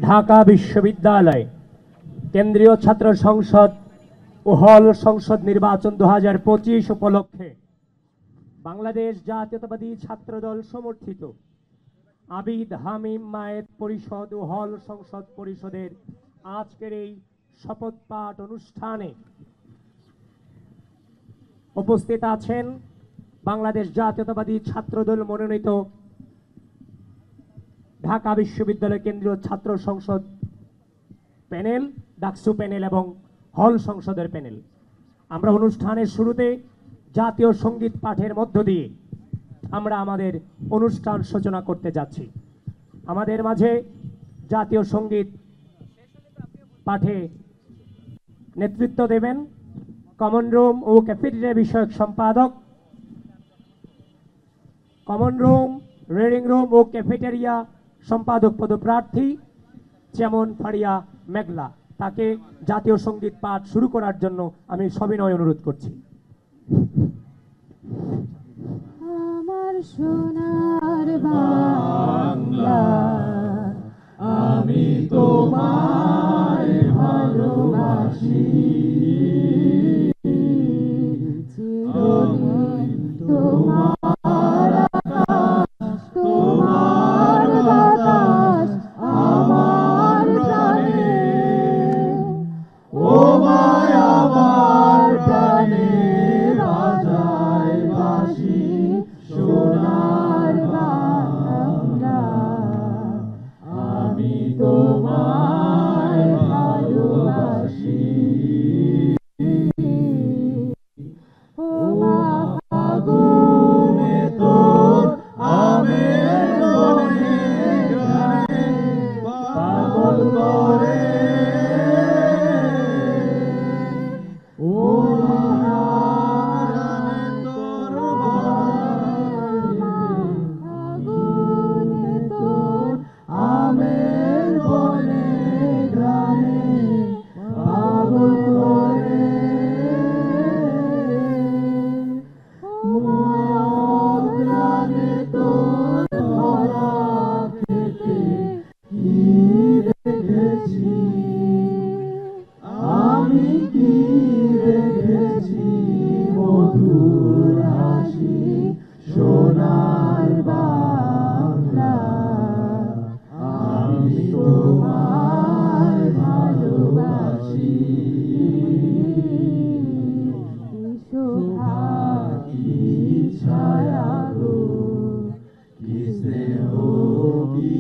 ঢাকা বিশ্ববিদ্যালয় কেন্দ্রীয় ছাত্র সংসদ ও হল সংসদ নির্বাচন 2025 উপলক্ষে বাংলাদেশ জাতীয়তাবাদী ছাত্রদল সমর্থিত আবিদ হামিম মায়েত পরিষদ ও হল সংসদ পরিষদের আজকের এই শপথ পাঠ অনুষ্ঠানে উপস্থিত আছেন বাংলাদেশ জাতীয়তাবাদী ছাত্রদল মনোনীত ঢাকা বিশ্ববিদ্যালয় কেন্দ্রীয় ছাত্র সংসদ প্যানেল, ডাকসু প্যানেল এবং হল সংসদের প্যানেল। আমরা অনুষ্ঠানের শুরুতে জাতীয় সঙ্গীত পাঠের মধ্য দিয়ে আমরা আমাদের অনুষ্ঠান সূচনা করতে যাচ্ছি। আমাদের মাঝে জাতীয় সঙ্গীত পাঠে নেতৃত্ব দেবেন কমন রুম ও ক্যাফেটেরিয়া বিষয়ক সম্পাদক, কমন রুম, রিডিং রুম ও ক্যাফেটেরিয়া সম্পাদক পদপ্রার্থী যেমন ফারিয়া মেঘলা। তাকে জাতীয় সঙ্গীত পাঠ শুরু করার জন্য আমি সবিনয় অনুরোধ করছি। আমার সোনার বাংলা, আমি তোমায় ভালোবাসি, চিরদিন তোমার আকাশ, তোমার বাতাস আমার প্রাণে, ও মায় আমার প্রাণে বাজায় বাঁশি সোনার বাংলা, আমি তোমায় ভালোবাসি। ও মা ফাগুনে তোর আমের বনে গানে পাগল করে, ও মহারানে তোর ফাগুনে তোর আমের বনে গানে পাগল করে, ও মহারানে তোর ভরা খেতে কি দেখেছি, আমি কি দেখেছি, মধুর হাসি সোনার বাংলা, আমি তোমায় ভালোবাসি। শোভা কি ছায়া গো, কি স্নেহ কি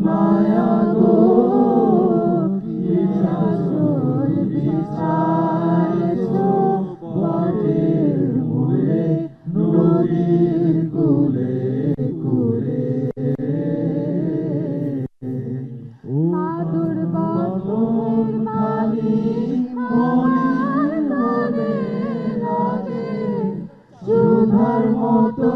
মায়া গো, কি আঁচল বিছায়েছো বটের মূলে, নদীর কূলে কূলে, মাদুর বদন খালি মলিন মনে লাগে সুধার মতো,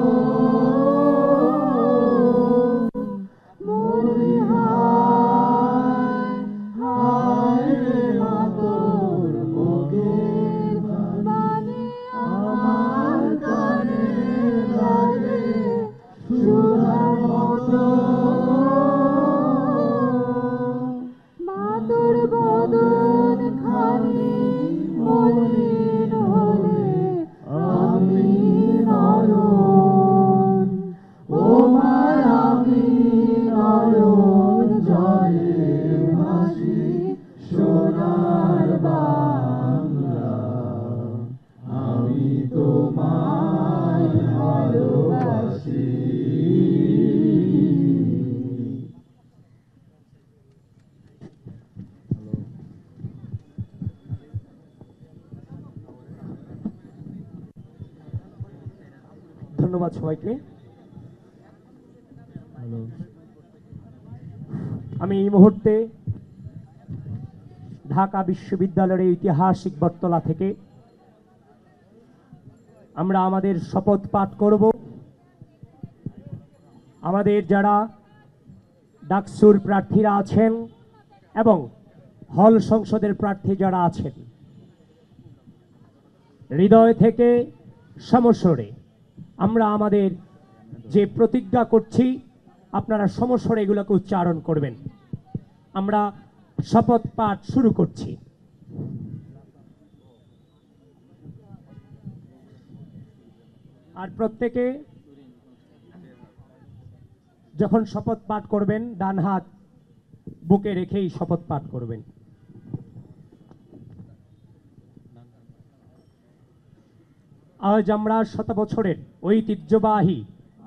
মরি হায় হায় রে মা তোর মুখের বাণী আমার কানে লাগে সুধার মতো, মাদুর বদন খানি মলিন হলে আমি নয়ন, ও মায় আমি নয়ন জলে ভাসি সোনার বাংলা, আমি তোমায় ভালোবাসি। ধন্যবাদ সবাইকে। আমি এই মুহূর্তে ঢাকা বিশ্ববিদ্যালয়ের ঐতিহাসিক বটতলা থেকে আমরা আমাদের শপথ পাঠ করব। আমাদের যারা ডাকসুর প্রার্থীরা আছেন এবং হল সংসদের প্রার্থী যারা আছেন, হৃদয় থেকে সমস্বরে আমরা আমাদের যে প্রতিজ্ঞা করছি আপনারা সমস্বরে এগুলোকে উচ্চারণ করবেন। আমরা শপথ পাঠ শুরু করছি। আর প্রত্যেকে যখন শপথ পাঠ করবেন ডান হাত বুকে রেখেই শপথ পাঠ করবেন। আজ আমরা 100 বছরের ঐতিহ্যবাহী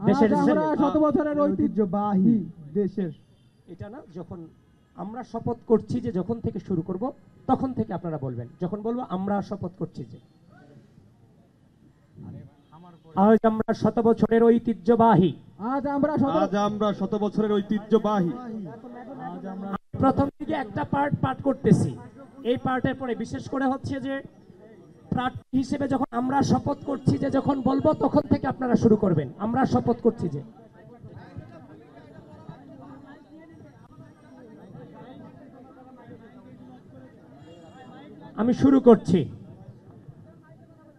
দেশের ঐতিহ্যবাহী দেশের এটা না, যখন আমরা শপথ করছি যে যখন থেকে শুরু করব তখন থেকে আপনারা বলবেন, যখন বলবো আমরা শপথ করছি যে। আজ আমরা 100 বছরের ঐতিহ্যবাহী আজ আমরা 100 বছরের ঐতিহ্যবাহী প্রথম দিকে একটা পাঠ করতেছি। এই পার্টের পরে বিশেষ করে হচ্ছে যে প্রার্থী হিসেবে যখন আমরা শপথ করছি যে যখন বলবো তখন থেকে আপনারা শুরু করবেন। আমরা শপথ করছি যে। আমি শুরু করছি।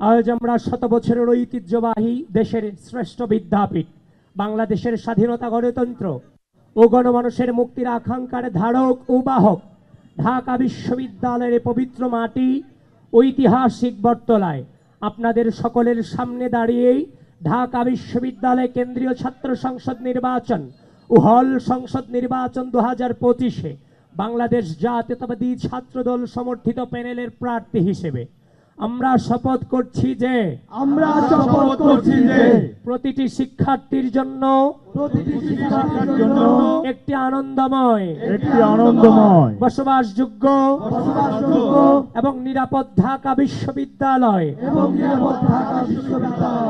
আজ আমরা 100 বছরের ঐতিহ্যবাহী দেশের শ্রেষ্ঠ বিদ্যাপীঠ, বাংলাদেশের স্বাধীনতা, গণতন্ত্র ও গণমানুষের মুক্তির আকাঙ্ক্ষার ধারক ও বাহক ঢাকা বিশ্ববিদ্যালয়ের পবিত্র মাটি ঐতিহাসিক বটতলায় আপনাদের সকলের সামনে দাঁড়িয়েই ঢাকা বিশ্ববিদ্যালয় কেন্দ্রীয় ছাত্র সংসদ নির্বাচন ও হল সংসদ নির্বাচন 2025-এ বাংলাদেশ জাতীয়তাবাদী ছাত্রদল সমর্থিত প্যানেলের প্রার্থী হিসেবে আমরা শপথ করছি যে প্রতিটি শিক্ষার্থীর জন্য একটি আনন্দময় বসবাসযোগ্য এবং নিরাপদ ঢাকা বিশ্ববিদ্যালয়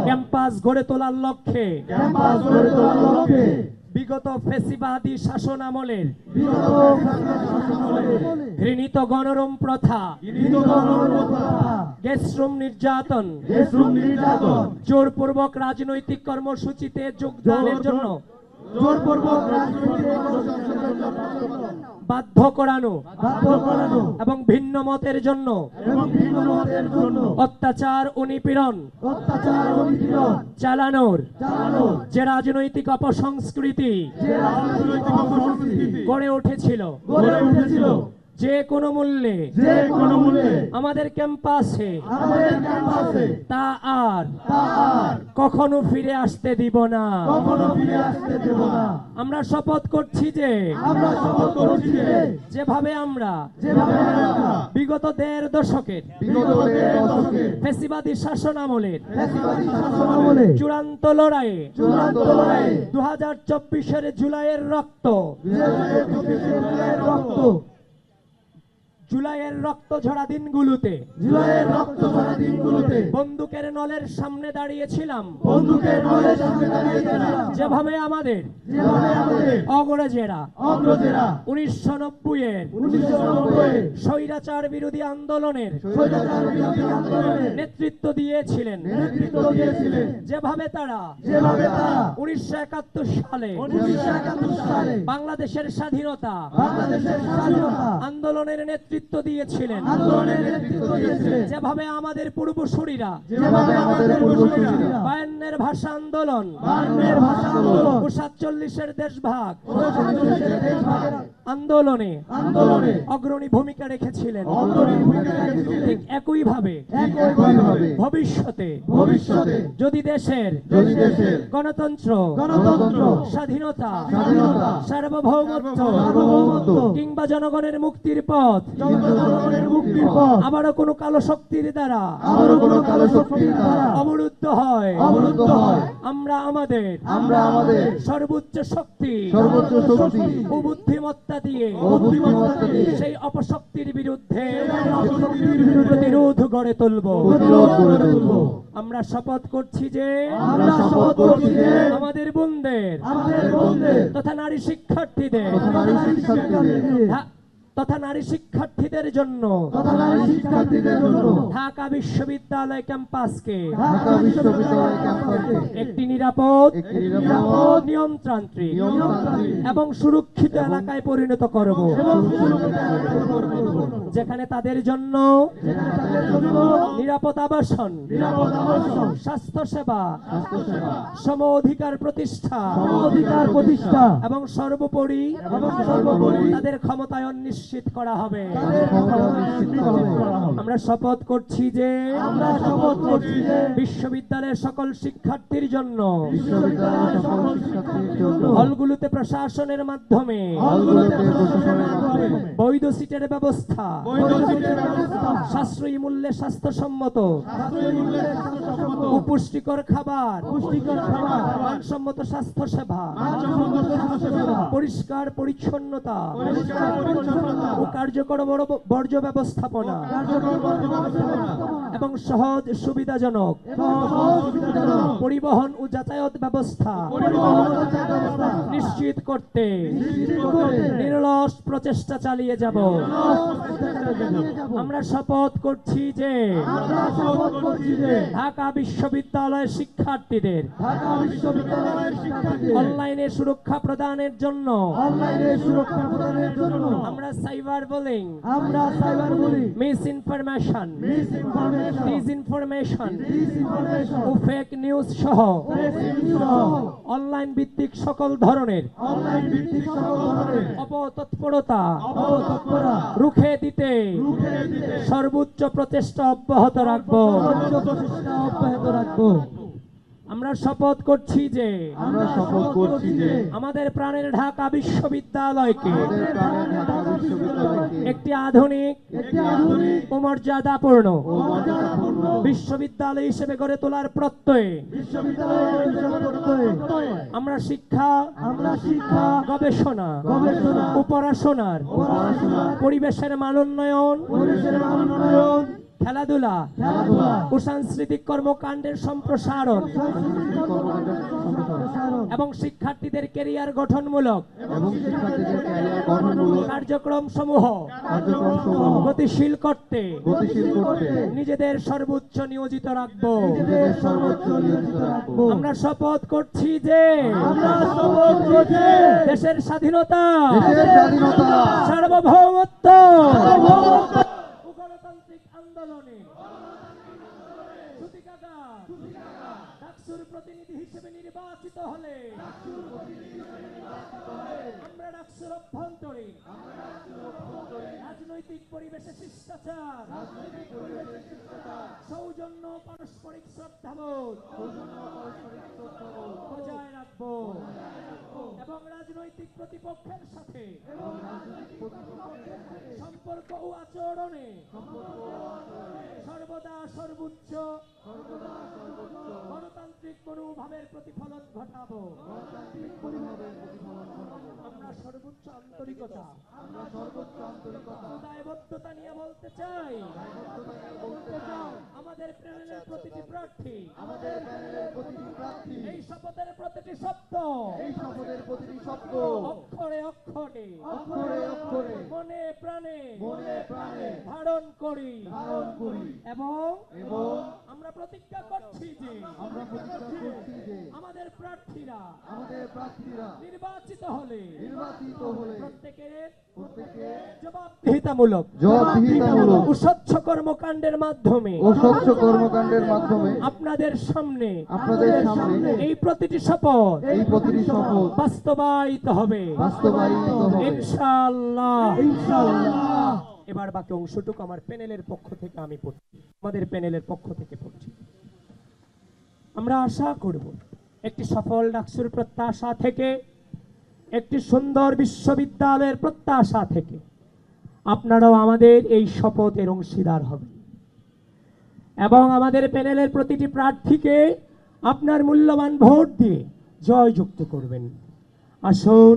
ক্যাম্পাস গড়ে তোলার লক্ষ্যে বিগত ফ্যাসিবাদী শাসন আমলের ঘৃণিত গণরম প্রথা, গেস্টরুম নির্যাতন, জোরপূর্বক রাজনৈতিক কর্মসূচিতে যোগদানের জন্য বাধ্য করানো এবং ভিন্ন মতের জন্য অত্যাচার ও নিপীড়ন চালানোর যে রাজনৈতিক অপসংস্কৃতি গড়ে উঠেছিল যে কোনো মূল্যে আমাদের ক্যাম্পাসে তা আর কখনো ফিরে আসতে দিব না। আমরা শপথ করছি যে যেভাবে আমরা বিগত 1.5 দশকের ফ্যাসিবাদী শাসন আমলের চূড়ান্ত লড়াইয়ে 2024-এর জুলাইয়ের রক্ত ঝরা দিনগুলোতে বন্দুকের নলের সামনে দাঁড়িয়েছিলাম, যেভাবে আমাদের অগ্রজেরা 1990-এর স্বৈরাচার বিরোধী আন্দোলনের নেতৃত্ব দিয়েছিলেন, যেভাবে তারা 1971 সালে বাংলাদেশের স্বাধীনতা আন্দোলনের নেতৃত্ব দিয়েছিলেন, যেভাবে আমাদের পূর্বসূরীরা 52-এর ভাষা আন্দোলন ও 47-এর দেশভাগ আন্দোলনে অগ্রণী ভূমিকা রেখেছিলেন, ঠিক একইভাবে ভবিষ্যতে যদি দেশের গণতন্ত্র স্বাধীনতা সার্বভৌমত্ব কিংবা জনগণের মুক্তির পথ আবারও কোনো কালো শক্তির দ্বারা অবরুদ্ধ হয়, আমরা আমাদের সর্বোচ্চ শক্তি ও বুদ্ধিমত্তা দিয়ে সেই অপশক্তির বিরুদ্ধে প্রতিরোধ গড়ে তুলব। আমরা শপথ করছি যে আমাদের বোনদের তথা নারী শিক্ষার্থীদের তথা নারী শিক্ষার্থীদের জন্য ঢাকা বিশ্ববিদ্যালয় ক্যাম্পাসকে একটি নিরাপদ, নিয়মতান্ত্রিক এবং সুরক্ষিত এলাকায় পরিণত করব, যেখানে তাদের জন্য নিরাপদ আবাসন, স্বাস্থ্যসেবা, সম অধিকার প্রতিষ্ঠা এবং সর্বোপরি তাদের ক্ষমতায়ন নিশ্চিত করা হবে। আমরা শপথ করছি যে বিশ্ববিদ্যালয়ের সকল শিক্ষার্থীর জন্য হলগুলোতে প্রশাসনের মাধ্যমে বৈধ সিটের ব্যবস্থা, সাশ্রয়ী মূল্যে স্বাস্থ্যসম্মত ও পুষ্টিকর খাবার, মানসম্মত স্বাস্থ্য সেবা, পরিষ্কার পরিচ্ছন্নতা ও কার্যকর বর্জ্য ব্যবস্থাপনা এবং সহজ সুবিধাজনক পরিবহন ও যাতায়াত ব্যবস্থা নিশ্চিত করতে নিরলস প্রচেষ্টা চালিয়ে যাব। আমরা শপথ করছি যে ঢাকা বিশ্ববিদ্যালয়ের শিক্ষার্থীদের অনলাইনে সুরক্ষা প্রদানের জন্য আমরা cyber bullying, misinformation, disinformation ও ফেক নিউজ সহ অনলাইন ভিত্তিক সকল ধরনের অপতৎপরতা রুখে দিতে সর্বোচ্চ প্রচেষ্টা অব্যাহত রাখবো। আমরা শপথ করছি যে আমাদের প্রাণের ঢাকা বিশ্ববিদ্যালয়কে একটি আধুনিক ও মর্যাদাপূর্ণ বিশ্ববিদ্যালয় হিসেবে গড়ে তোলার প্রত্যয়ে আমরা শিক্ষা, গবেষণা ও পড়াশোনার পরিবেশের মানোন্নয়ন, খেলাধুলা ও সাংস্কৃতিক কর্মকাণ্ডের সম্প্রসারণ এবং শিক্ষার্থীদের ক্যারিয়ার গঠনমূলক কার্যক্রম সমূহ গতিশীল করতে নিজেদের সর্বোচ্চ নিয়োজিত রাখব। আমরা শপথ করছি যে দেশের স্বাধীনতা, সার্বভৌমত্ব গণতান্ত্রিক আন্দোলনে ডাকসুর প্রতিনিধি হিসেবে নির্বাচিত হলে আমরা ডাকসুর অভ্যন্তরে রাজনৈতিক পরিবেশে শিষ্টাচার, সৌজন্য, পারস্পরিক শ্রদ্ধাবোধ বজায় রাখবো এবং রাজনৈতিক প্রতিপক্ষের সাথে সম্পর্ক ও আচরণে সর্বদা সর্বোচ্চ গণতান্ত্রিক মনোভাবের প্রতিফলন ঘটাবো। আমরা সর্বোচ্চ আন্তরিকতা, দায়বদ্ধতা নিয়ে বলতে চাই, আমাদের প্যানেলের প্রতিটি প্রার্থী এই শপথের প্রতিটি শব্দ অক্ষরে অক্ষরে মনে প্রাণে ধারণ করি এবং আমরা প্রতিজ্ঞা করছি যে আমাদের প্রার্থীরা নির্বাচিত হলে প্রত্যেকের জবাবদিহিতামূলক ও স্বচ্ছ কর্মকাণ্ডের মাধ্যমে আপনাদের সামনে এই প্রতিটি শপথ বাস্তবায়িত হবে ইনশাআল্লাহ। এবার বাকি অংশটুকু আমার প্যানেলের পক্ষ থেকে আমি পড়ছি, আমাদের প্যানেলের পক্ষ থেকে পড়ছি। আমরা আশা করব একটি সফল ডাকসুর প্রত্যাশা থেকে, একটি সুন্দর বিশ্ববিদ্যালয়ের প্রত্যাশা থেকে আপনারাও আমাদের এই শপথের অংশীদার হবেন এবং আমাদের প্যানেলের প্রতিটি প্রার্থীকে আপনার মূল্যবান ভোট দিয়ে জয়যুক্ত করবেন। আসুন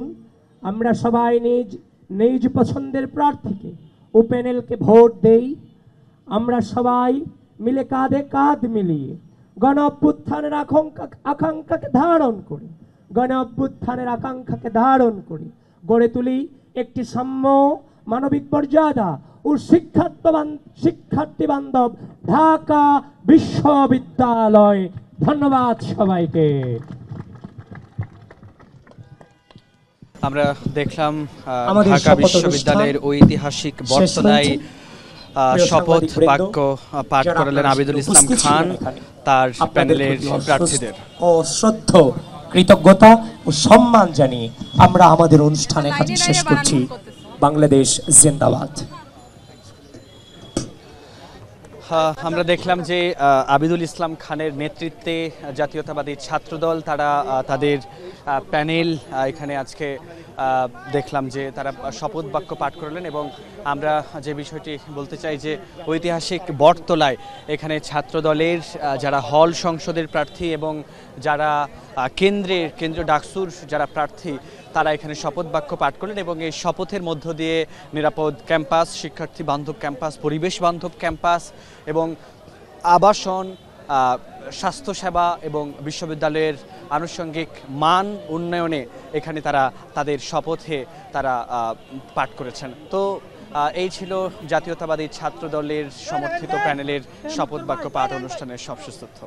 আমরা সবাই নিজ নিজ পছন্দের প্রার্থীকে ও প্যানেলকে ভোট দেই। আমরা সবাই মিলে কাঁধে কাঁধ মিলিয়ে গণ অভ্যুত্থানের আকাঙ্ক্ষাকে ধারণ করি গড়ে তুলি একটি সাম্য, মানবিক মর্যাদা ও শিক্ষার্থী বান্ধব ঢাকা বিশ্ববিদ্যালয়। ধন্যবাদ সবাইকে। আমরা দেখলাম আমাদের ঢাকা শপথ বিশ্ববিদ্যালয়ের অনুষ্ঠান ঐতিহাসিক বর্তনায় প্রিয় শপথ সাংবাদিকবৃন্দ, বাক্য পাঠ যারা করলেন আপনারা আবিদুল ইসলাম উপস্থিত খান ছিলেন এখানে, তার আপনাদের প্যানেলের প্রতি প্রার্থীদের। অশ্রদ্ধ কৃতজ্ঞতা ও সম্মান জানিয়ে আমরা আমাদের অনুষ্ঠান এখানে শেষ করছি। বাংলাদেশ জিন্দাবাদ। আমরা দেখলাম যে আবিদুল ইসলাম খানের নেতৃত্বে জাতীয়তাবাদী ছাত্রদল তারা তাদের প্যানেল এখানে আজকে দেখলাম যে তারা শপথ বাক্য পাঠ করলেন এবং আমরা যে বিষয়টি বলতে চাই যে ঐতিহাসিক বটতলায় এখানে ছাত্রদলের যারা হল সংসদের প্রার্থী এবং যারা কেন্দ্র ডাকসুর যারা প্রার্থী তারা এখানে শপথ বাক্য পাঠ করলেন এবং এই শপথের মধ্য দিয়ে নিরাপদ ক্যাম্পাস, শিক্ষার্থী বান্ধব ক্যাম্পাস, পরিবেশ বান্ধব ক্যাম্পাস এবং আবাসন, স্বাস্থ্যসেবা এবং বিশ্ববিদ্যালয়ের আনুষঙ্গিক মান উন্নয়নে এখানে তারা তাদের শপথে তারা পাঠ করেছেন। তো এই ছিল জাতীয়তাবাদী ছাত্রদলের সমর্থিত প্যানেলের শপথ বাক্য পাঠ অনুষ্ঠানের সবশেষ তথ্য।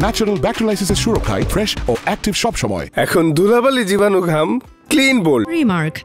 ন্যাচারাল ব্যাকটেরিয়ালাইসিসের সুরক্ষায় ফ্রেশ ও অ্যাক্টিভ সব সময়। এখন ধুলাবালি জীবাণু ঘাম ক্লিন বোল্ড Remark